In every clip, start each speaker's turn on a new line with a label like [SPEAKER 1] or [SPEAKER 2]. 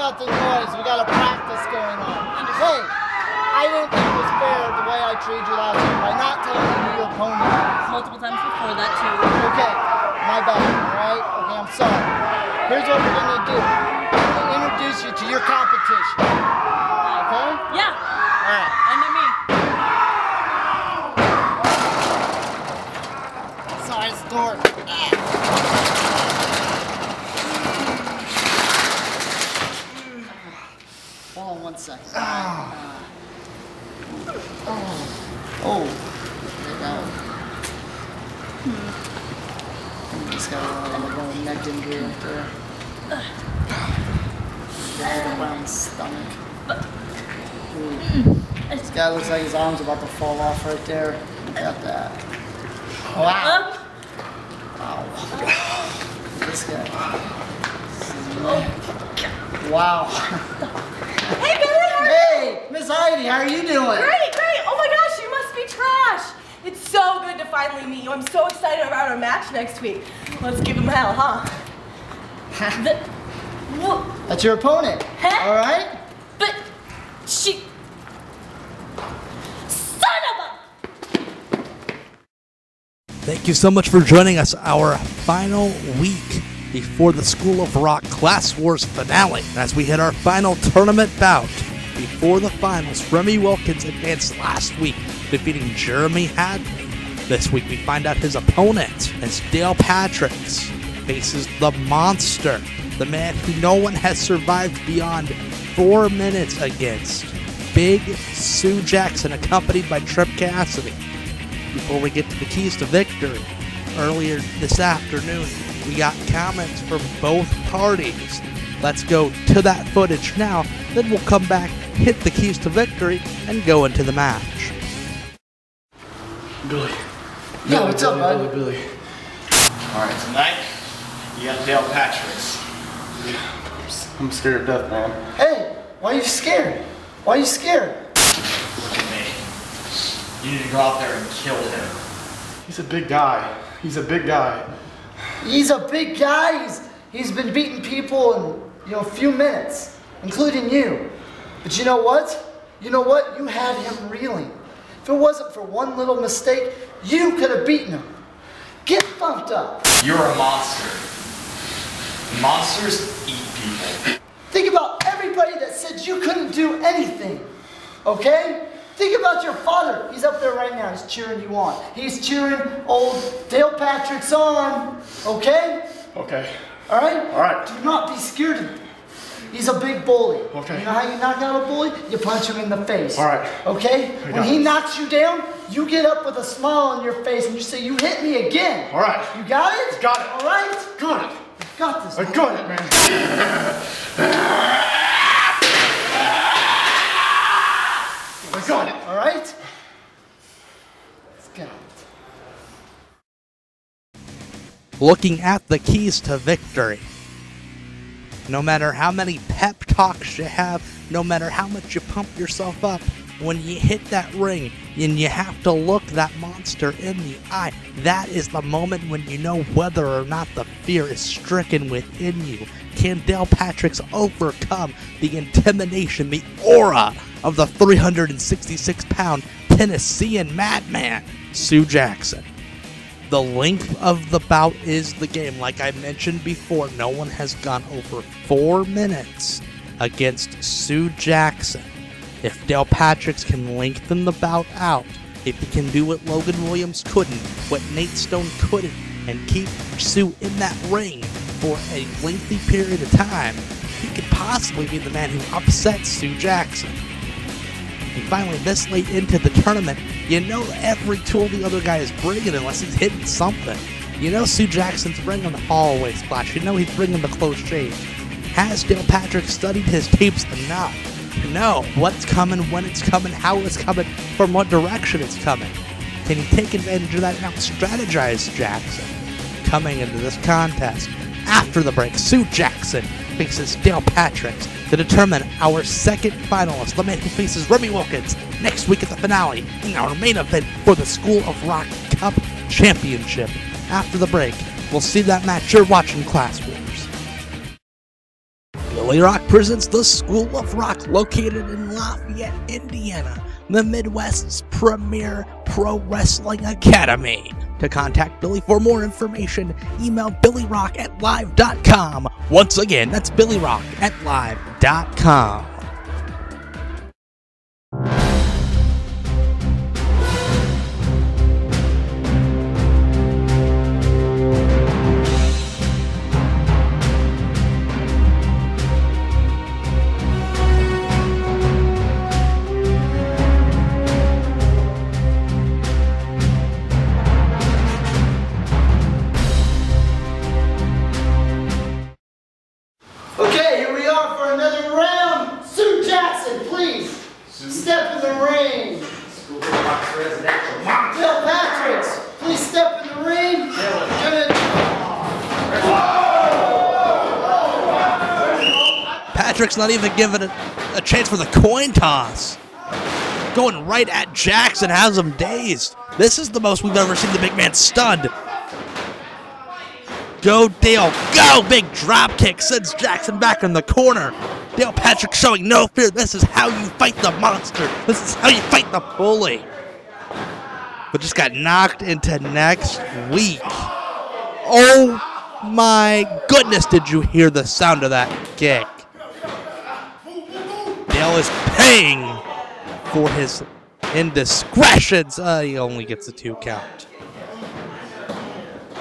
[SPEAKER 1] about the noise. We got a practice going on. Hey, I didn't think it was fair the way I treated you last week by not telling you who your opponent is.
[SPEAKER 2] Multiple times before that too.
[SPEAKER 1] Okay, my bad, alright? Okay, I'm sorry. Here's what we're gonna do. I'm gonna introduce you to your competition. Okay?
[SPEAKER 2] Yeah.
[SPEAKER 1] Alright.
[SPEAKER 2] I know me.
[SPEAKER 1] Sorry, it's the door. Hold on 1 second. Oh. There you go. Just got a little neck injury right there. Right around the stomach. This guy looks like his arm's about to fall off right there. Look at that. Wow. Wow. This guy. Wow.
[SPEAKER 2] Hey, Billy, how are you?
[SPEAKER 1] Hey, Miss Heidi, how are you doing?
[SPEAKER 2] Great, great. Oh my gosh, you must be trash. It's so good to finally meet you. I'm so excited about our match next week. Let's give him hell, huh?
[SPEAKER 1] That's your opponent.
[SPEAKER 2] Huh?
[SPEAKER 1] All right?
[SPEAKER 2] But she... Son of a...
[SPEAKER 3] Thank you so much for joining us. Our final week before the School of Rock Class Wars finale. As we hit our final tournament bout before the finals, Remi Wilkins advanced last week, defeating Jeremy Hadley. This week we find out his opponent as Dale Patricks faces the monster, the man who no one has survived beyond 4 minutes against, Big Sue Jackson, accompanied by Trip Cassidy. Before we get to the keys to victory, earlier this afternoon, we got comments from both parties. Let's go to that footage now, then we'll come back, hit the keys to victory, and go into the match.
[SPEAKER 4] Billy.
[SPEAKER 1] Yeah, what's up, bud?
[SPEAKER 4] Billy.
[SPEAKER 5] Alright, tonight, you got Dale Patricks.
[SPEAKER 4] I'm scared to death, man.
[SPEAKER 1] Hey, why are you scared? Why are you scared?
[SPEAKER 5] Look at me. You need to go out there and kill him.
[SPEAKER 4] He's a big guy. He's a big guy.
[SPEAKER 1] He's a big guy. He's been beating people in, a few minutes, including you. But you know what? You know what? You had him reeling. If it wasn't for one little mistake, you could have beaten him. Get bumped up.
[SPEAKER 5] You're a monster. Monsters eat people.
[SPEAKER 1] Think about everybody that said you couldn't do anything. Okay? Think about your father. He's up there right now. He's cheering you on. He's cheering old Dale Patricks on. Okay?
[SPEAKER 4] Okay.
[SPEAKER 1] All right?
[SPEAKER 4] All right.
[SPEAKER 1] Do not be scared of him. He's a big bully.
[SPEAKER 4] Okay.
[SPEAKER 1] You know how you knock out a bully? You punch him in the face.
[SPEAKER 4] All right.
[SPEAKER 1] Okay? When he knocks you down, you get up with a smile on your face and you say, "You hit me again."
[SPEAKER 4] All right.
[SPEAKER 1] You got it?
[SPEAKER 4] Got it.
[SPEAKER 1] All right?
[SPEAKER 4] Got it.
[SPEAKER 1] You got this.
[SPEAKER 4] I got it, man. I got it.
[SPEAKER 1] All right? Let's go.
[SPEAKER 3] Looking at the keys to victory. No matter how many pep talks you have, no matter how much you pump yourself up, when you hit that ring and you have to look that monster in the eye, that is the moment when you know whether or not the fear is stricken within you. Can Dale Patricks overcome the intimidation, the aura of the 366-pound Tennessean madman, Sue Jackson? The length of the bout is the game. Like I mentioned before, no one has gone over 4 minutes against Sue Jackson. If Dale Patricks can lengthen the bout out, if he can do what Logan Williams couldn't, what Nate Stone couldn't, and keep Sue in that ring for a lengthy period of time, he could possibly be the man who upsets Sue Jackson. And finally, this late into the tournament, you know every tool the other guy is bringing unless he's hitting something. You know Sue Jackson's bringing the hallway splash. You know he's bringing the close shave. Has Dale Patrick studied his tapes enough to know what's coming, when it's coming, how it's coming, from what direction it's coming? Can he take advantage of that and out-strategize Jackson? Coming into this contest, after the break, Sue Jackson faces Dale Patricks to determine our second finalist, the man who faces Remi Wilkins next week at the finale in our main event for the School of Rock Cup Championship. After the break, we'll see that match. You're watching Class Wars. Billy Rock presents the School of Rock, located in Lafayette, Indiana, the Midwest's premier pro wrestling academy. To contact Billy for more information, email billyrock@live.com. Once again, that's billyrock@live.com.
[SPEAKER 1] Okay, here we are for another round. Sue Jackson, please step in the ring.
[SPEAKER 5] School of Rock's residential.
[SPEAKER 1] Bill Patricks, please step in the ring.
[SPEAKER 3] Patrick's not even giving it a chance for the coin toss. Going right at Jackson, has him dazed. This is the most we've ever seen the big man stunned. Go Dale, go! Big drop kick sends Jackson back in the corner. Dale Patrick showing no fear. This is how you fight the monster. This is how you fight the bully. But just got knocked into next week. Oh my goodness, did you hear the sound of that kick? Dale is paying for his indiscretions. He only gets a 2 count.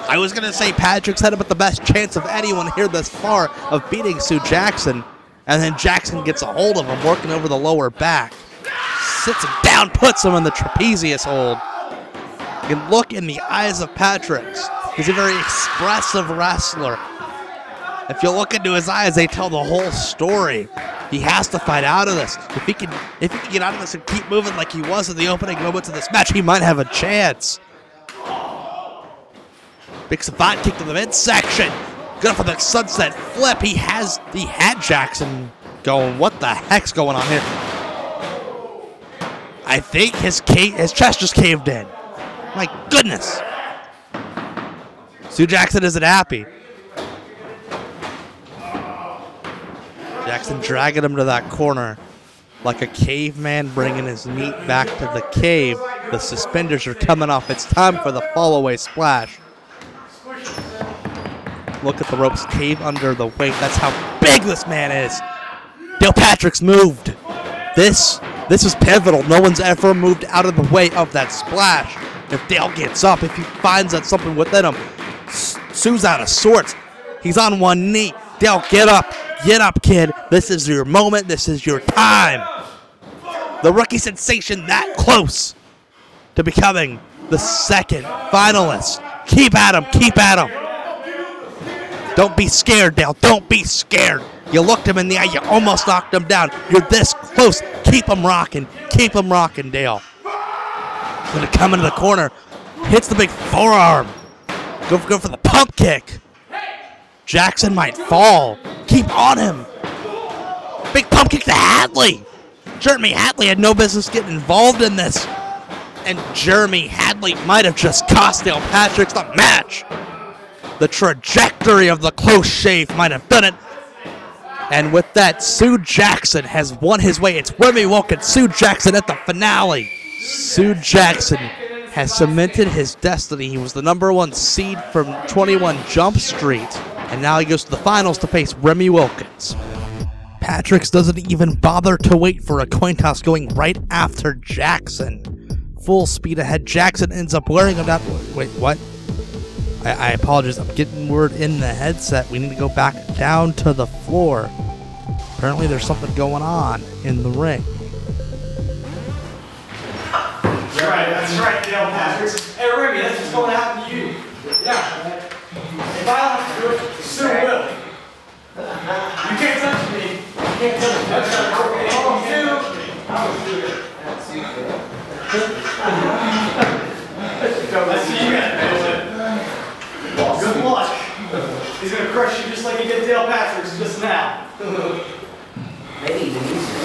[SPEAKER 3] I was going to say Patrick's had about the best chance of anyone here thus far of beating Sue Jackson. And then Jackson gets a hold of him, working over the lower back. Sits him down, puts him in the trapezius hold. You can look in the eyes of Patrick's. He's a very expressive wrestler. If you look into his eyes, they tell the whole story. He has to fight out of this. If he can get out of this and keep moving like he was in the opening moments of this match, he might have a chance. Big savant kick to the midsection. Good for the sunset flip. He had Jackson going. What the heck's going on here? I think his chest just caved in. My goodness. Sue Jackson isn't happy. Jackson dragging him to that corner like a caveman bringing his meat back to the cave. The suspenders are coming off. It's time for the fall-away splash. Look at the ropes cave under the weight. That's how big this man is. Dale Patrick's moved. This is pivotal. No one's ever moved out of the way of that splash. If Dale gets up, if he finds that something within him, Sue's out of sorts. He's on one knee. Dale, get up. Get up, kid. This is your moment. This is your time. The rookie sensation that close to becoming the second finalist. Keep at him. Keep at him. Don't be scared, Dale. Don't be scared. You looked him in the eye. You almost knocked him down. You're this close. Keep him rocking. Keep him rocking, Dale. Gonna come into the corner. Hits the big forearm. Go for the pump kick. Jackson might fall. Keep on him. Big pump kick to Hadley. Jeremy Hadley had no business getting involved in this. And Jeremy Hadley might have just cost Dale Patrick the match. The trajectory of the close shave might have done it. And with that, Sue Jackson has won his way. It's Remi Wilkins, Sue Jackson at the finale. Sue Jackson has cemented his destiny. He was the #1 seed from 21 Jump Street. And now he goes to the finals to face Remi Wilkins. Patrick's doesn't even bother to wait for a coin toss, going right after Jackson. Full speed ahead. Jackson ends up wearing him down. Wait, what? I apologize. I'm getting word in the headset. We need to go back down to the floor. Apparently there's something going on in the ring.
[SPEAKER 5] That's right, Dale Patrick. Hey, Remi, that's what's going to happen to you. Yeah. If I don't have to do it, Sue will. You can't touch me. You can't touch me. That's right. Good luck. He's going to crush you just like he did Dale Patrick's just now.
[SPEAKER 6] Maybe even easier.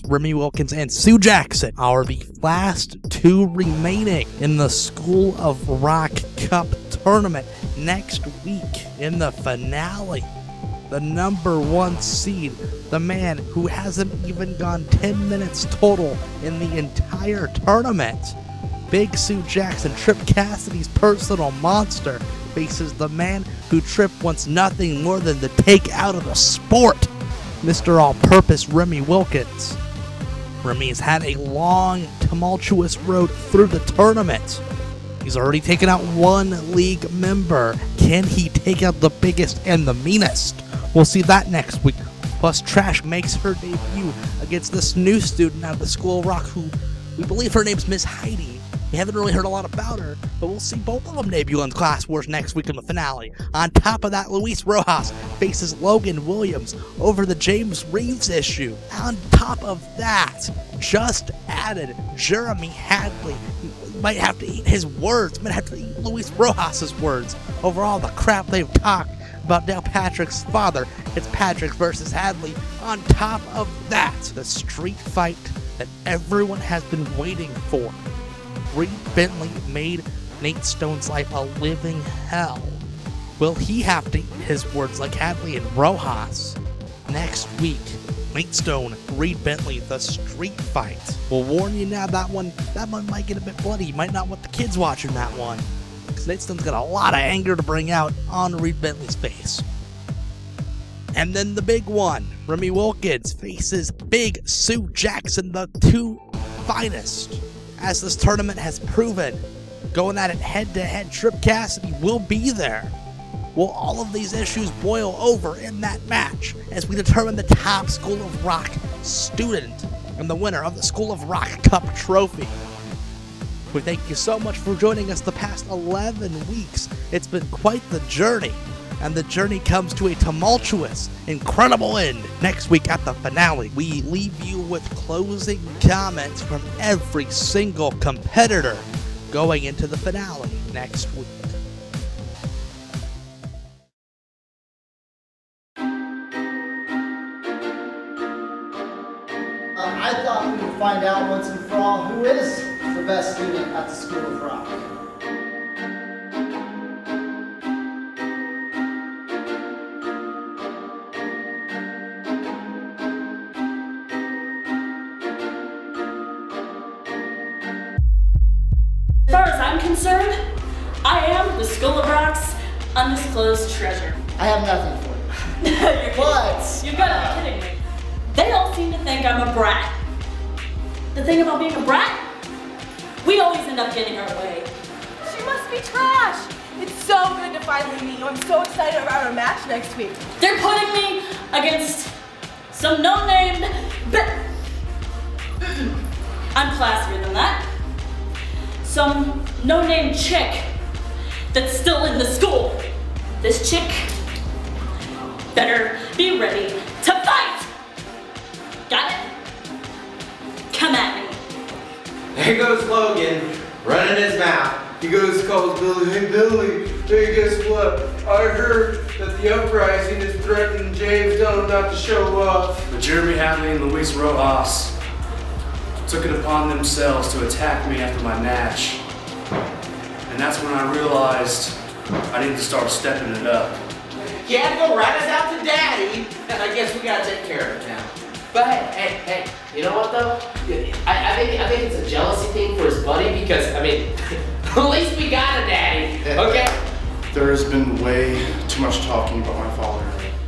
[SPEAKER 3] Remi Wilkins and Sue Jackson are the last 2 remaining in the School of Rock Cup tournament next week in the finale. The #1 seed, the man who hasn't even gone 10 minutes total in the entire tournament, Big Sue Jackson, Trip Cassidy's personal monster, faces the man who Trip wants nothing more than to take out of the sport, Mr. All-Purpose Remi Wilkins. Remi's had a long, tumultuous road through the tournament. He's already taken out one league member. Can he take out the biggest and the meanest? We'll see that next week. Plus, Trash makes her debut against this new student out of the School of Rock who we believe her name's Miss Heidi. We haven't really heard a lot about her, but we'll see both of them debut on Class Wars next week in the finale. On top of that, Luis Rojas faces Logan Williams over the James Reeves issue. On top of that, just added Jeremy Hadley. Might have to eat his words, might have to eat Luis Rojas' words over all the crap they've talked about Dale Patrick's father. It's Patrick versus Hadley. On top of that, the street fight that everyone has been waiting for. Reed Bentley made Nate Stone's life a living hell. Will he have to eat his words like Hadley and Rojas? Next week, Nate Stone, Reed Bentley, the street fight. We'll warn you now, that one might get a bit bloody. You might not want the kids watching that one, because Nate Stone's got a lot of anger to bring out on Reed Bentley's face. And then the big one, Remi Wilkins faces Big Sue Jackson, the two finest. As this tournament has proven, going at it head-to-head, Trip Cassidy will be there. Will all of these issues boil over in that match as we determine the top School of Rock student and the winner of the School of Rock Cup trophy? We thank you so much for joining us the past 11 weeks. It's been quite the journey, and the journey comes to a tumultuous, incredible end next week at the finale. We leave you with closing comments from every single competitor going into the finale next week.
[SPEAKER 1] I thought we would find out once and for all who is the best student at the School of Rock.
[SPEAKER 7] As far as I'm concerned, I am the School of Rock's undisclosed treasure.
[SPEAKER 1] I have nothing for you.
[SPEAKER 7] You're kidding.
[SPEAKER 1] What?
[SPEAKER 7] You've got to be kidding me. They all seem to think I'm a brat. The thing about being a brat, we always end up getting our way.
[SPEAKER 2] She must be trash. It's so good to finally meet you. I'm so excited about our match next week.
[SPEAKER 7] They're putting me against some no-name I'm classier than that. Some no-name chick that's still in the school. This chick better be ready to fight. Got it? Come at me.
[SPEAKER 6] There goes Logan, running his mouth. He goes, calls Billy, hey Billy, hey guess what? I heard that the uprising is threatening James, tell him not to show up.
[SPEAKER 5] But Jeremy Hadley and Luis Rojas took it upon themselves to attack me after my match. And that's when I realized I need to start stepping it up.
[SPEAKER 6] Yeah, go write us out to Daddy, and I guess we gotta take care of it now.
[SPEAKER 8] But hey, you know what though? I think it's a jealousy thing for his buddy because, I mean, at least we got a daddy, okay?
[SPEAKER 4] There has been way too much talking about my father.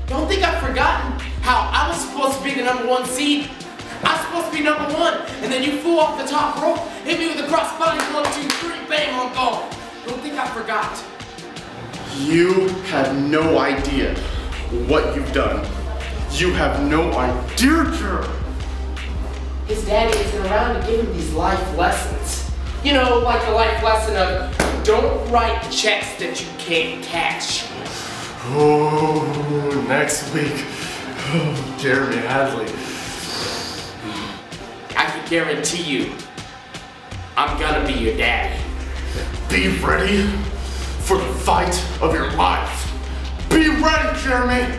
[SPEAKER 8] Don't think I've forgotten how I was supposed to be the #1 seed. I was supposed to be #1, and then you flew off the top rope, hit me with a crossbody, 1, 2, 3, bang, I'm gone. Don't think I forgot.
[SPEAKER 4] You have no idea what you've done. You have no idea, Jeremy.
[SPEAKER 8] His daddy isn't around to give him these life lessons. You know, like the life lesson of don't write checks that you can't cash.
[SPEAKER 4] Oh, next week. Oh, Jeremy Hadley.
[SPEAKER 8] I can guarantee you, I'm gonna be your daddy.
[SPEAKER 4] Be ready for the fight of your life. Be ready, Jeremy.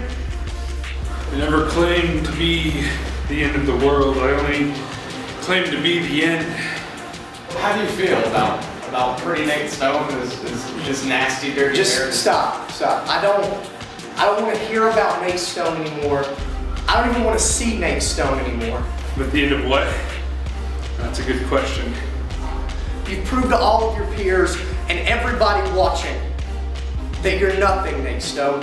[SPEAKER 9] I never claimed to be the end of the world. I only claimed to be the end.
[SPEAKER 10] How do you feel about
[SPEAKER 5] about pretty Nate Stone is just nasty, dirty hair.
[SPEAKER 8] Just stop. I don't want to hear about Nate Stone anymore. I don't even want to see Nate Stone anymore.
[SPEAKER 9] But the end of what? That's a good question.
[SPEAKER 8] You've proved to all of your peers and everybody watching that you're nothing, Nate Stone.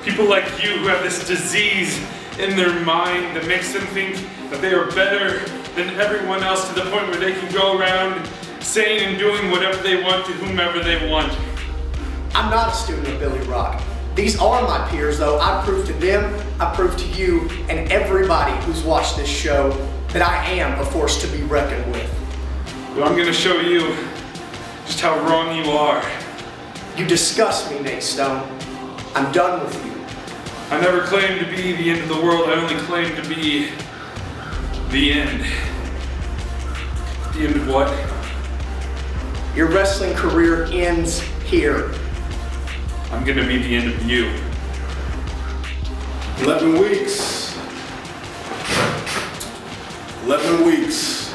[SPEAKER 9] People like you who have this disease in their mind that makes them think that they are better than everyone else to the point where they can go around saying and doing whatever they want to whomever they want.
[SPEAKER 8] I'm not a student of Billy Rock. These are my peers, though. I prove to them, I prove to you, and everybody who's watched this show that I am a force to be reckoned with.
[SPEAKER 9] Well, I'm going to show you just how wrong you are.
[SPEAKER 8] You disgust me, Nate Stone. I'm done with you.
[SPEAKER 9] I never claimed to be the end of the world. I only claimed to be the end. The end of what?
[SPEAKER 8] Your wrestling career ends here.
[SPEAKER 9] I'm going to be the end of you.
[SPEAKER 10] 11 weeks. 11 weeks.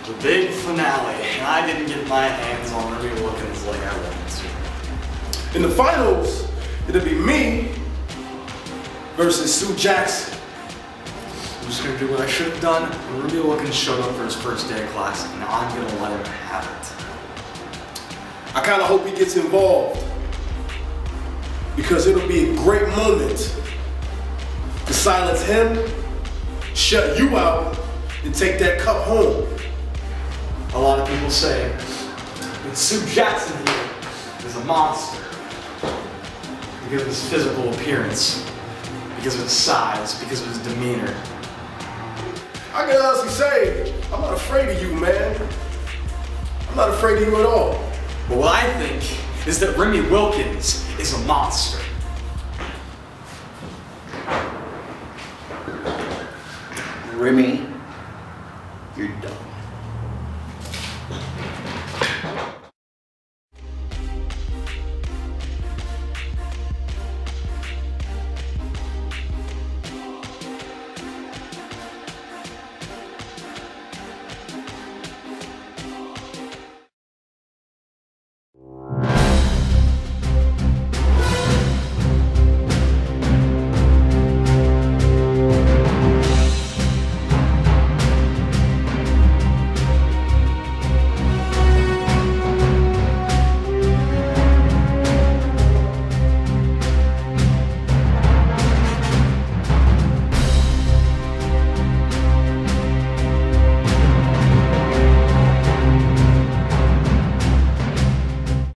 [SPEAKER 5] The big finale, and I didn't get my hands on Remi Wilkins like I wanted to.
[SPEAKER 10] In the finals, it'll be me versus Sue Jackson.
[SPEAKER 5] I'm just gonna do what I should have done when Remi Wilkins showed up for his first day of class, and I'm gonna let him have it.
[SPEAKER 10] I kind of hope he gets involved because it'll be a great moment to silence him, shut you out, and take that cup home.
[SPEAKER 5] A lot of people say that Sue Jackson here is a monster because of his physical appearance, because of his size, because of his demeanor.
[SPEAKER 10] I can honestly say, I'm not afraid of you, man. I'm not afraid of you at all.
[SPEAKER 5] But what I think is that Remi Wilkins is a monster.
[SPEAKER 1] Remi,